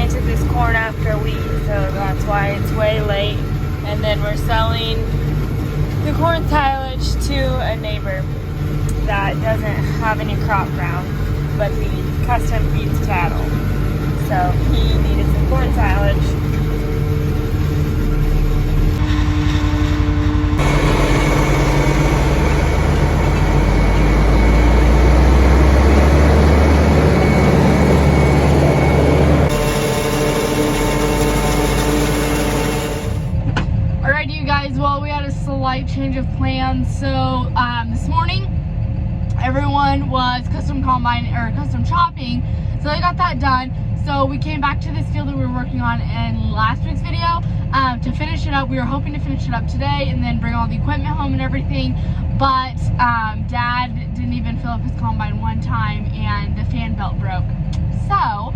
planted this corn after wheat, so that's why it's way late. And then we're selling the corn silage to a neighbor that doesn't have any crop ground, but he custom feeds cattle. So he needed some corn silage. Alright, you guys, well, we had a slight change of plans. So this morning everyone was custom chopping, so they got that done. So we came back to this field that we were working on in last week's video to finish it up. We were hoping to finish it up today and then bring all the equipment home and everything, but Dad didn't even fill up his combine one time and the fan belt broke. So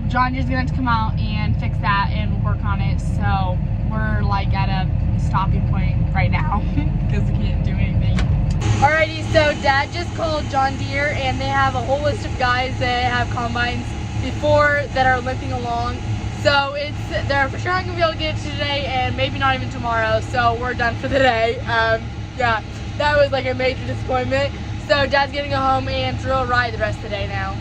John is gonna have to come out and fix that and work on it. So we're like at a stopping point right now because we can't do anything. Alrighty, so Dad just called John Deere and they have a whole list of guys that have combines before that are limping along. So they're for sure not gonna be able to get it today and maybe not even tomorrow. So we're done for the day. Yeah, that was like a major disappointment. So Dad's gonna go home and drill ride the rest of the day now.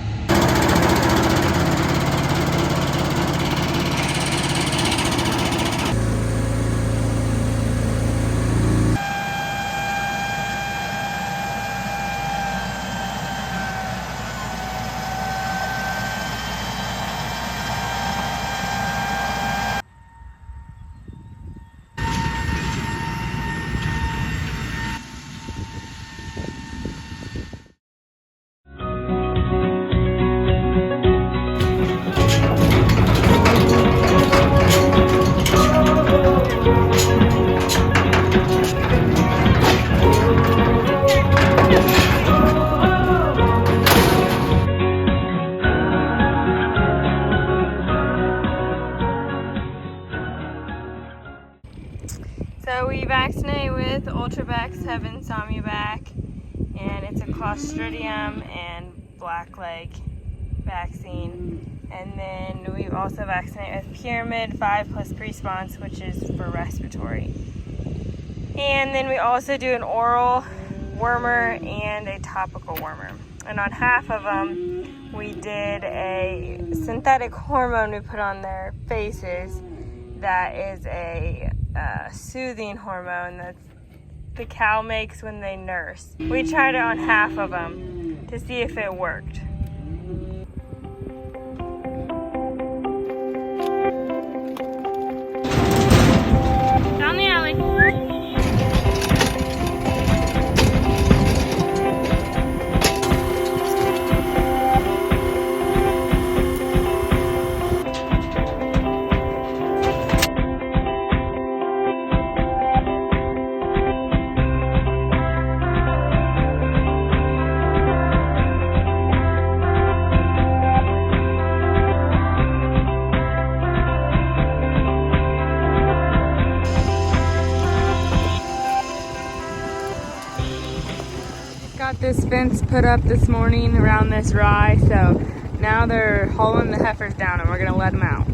So we vaccinate with Ultravex Heaven Samu back, and it's a Clostridium and blackleg vaccine. And then we also vaccinate with Pyramid 5+ Response, which is for respiratory. And then we also do an oral wormer and a topical wormer. And on half of them, we did a synthetic hormone we put on their faces that is a soothing hormone that the cow makes when they nurse. We tried it on half of them to see if it worked. Down the alley. Got this fence put up this morning around this rye, so now they're hauling the heifers down and we're gonna let them out.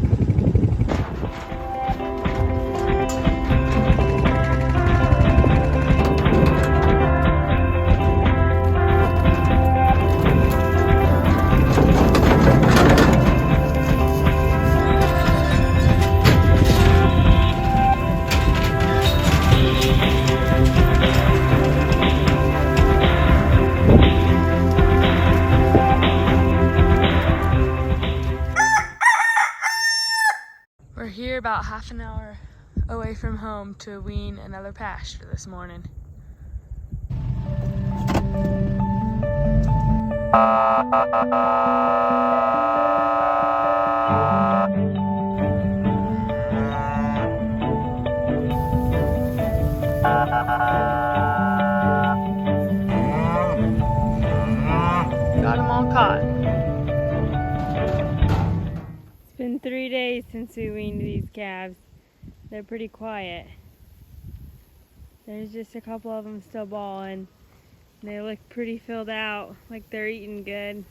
We're here about half an hour away from home to wean another pasture this morning. Got them all caught. It's been 3 days since we weaned these calves. They're pretty quiet. There's just a couple of them still bawling. They look pretty filled out, like they're eating good.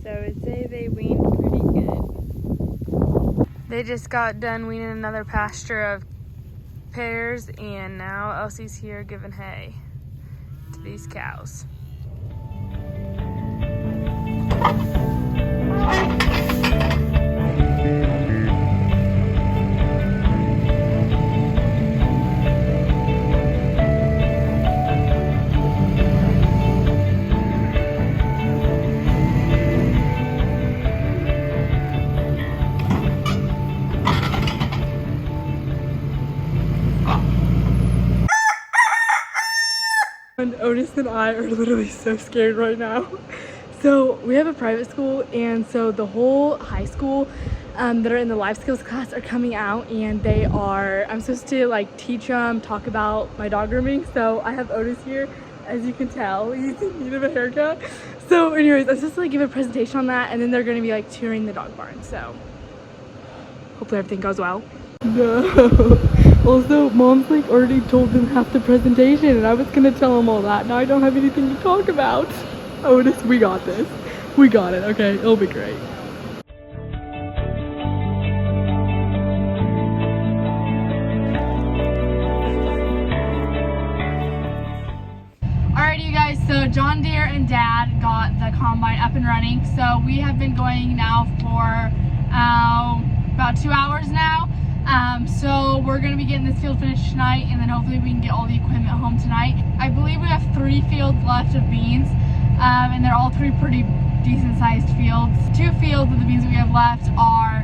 So I would say they weaned pretty good. They just got done weaning another pasture of pears, and now Elsie's here giving hay to these cows. And Otis and I are literally so scared right now. So we have a private school, and so the whole high school that are in the life skills class are coming out, and I'm supposed to like teach them, talk about my dog grooming. So I have Otis here, as you can tell, he's in need of a haircut. So anyways, I'm supposed to like give a presentation on that, and then they're gonna be like touring the dog barn. So hopefully everything goes well. No. Also, Mom's like already told them half the presentation, and I was gonna tell them all that. Now I don't have anything to talk about. Otis, we got this. We got it, okay? It'll be great. Alrighty, you guys, so John Deere and Dad got the combine up and running. So we have been going now for about 2 hours now. So we're going to be getting this field finished tonight, and then hopefully we can get all the equipment home tonight. I believe we have 3 fields left of beans, and they're all 3 pretty decent sized fields. 2 fields of the beans that we have left are,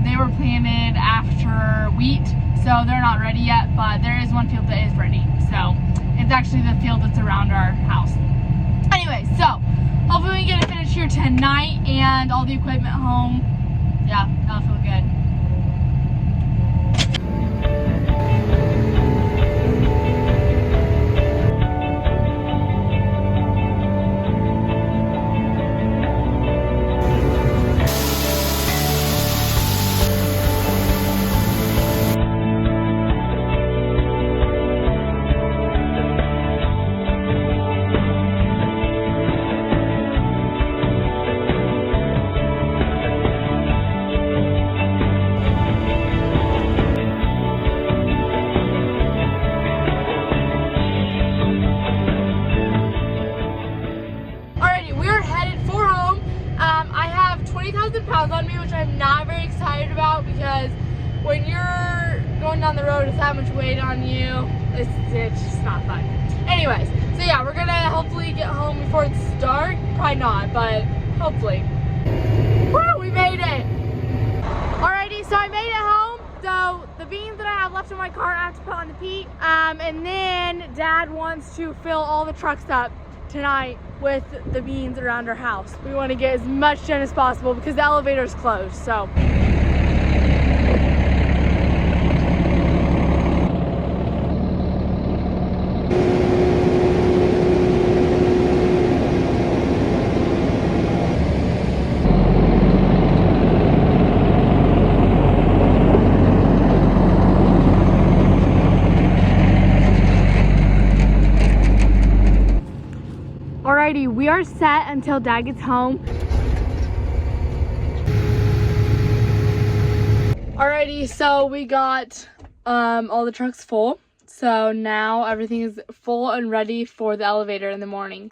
they were planted after wheat, so they're not ready yet, but there is 1 field that is ready. So it's actually the field that's around our house. Anyway, so hopefully we can get it finished here tonight and all the equipment home. Yeah, that'll feel good. Pounds on me, which I'm not very excited about, because when you're going down the road with that much weight on you, it's just not fun. Anyways, so yeah, we're gonna hopefully get home before it's dark. Probably not, but hopefully. Woo, we made it! Alrighty, so I made it home. So the beans that I have left in my car I have to put on the peat, and then Dad wants to fill all the trucks up tonight with the beans around our house. We want to get as much done as possible because the elevator is closed, so. Alrighty, we are set until Dad gets home. Alrighty, so we got all the trucks full. So now everything is full and ready for the elevator in the morning.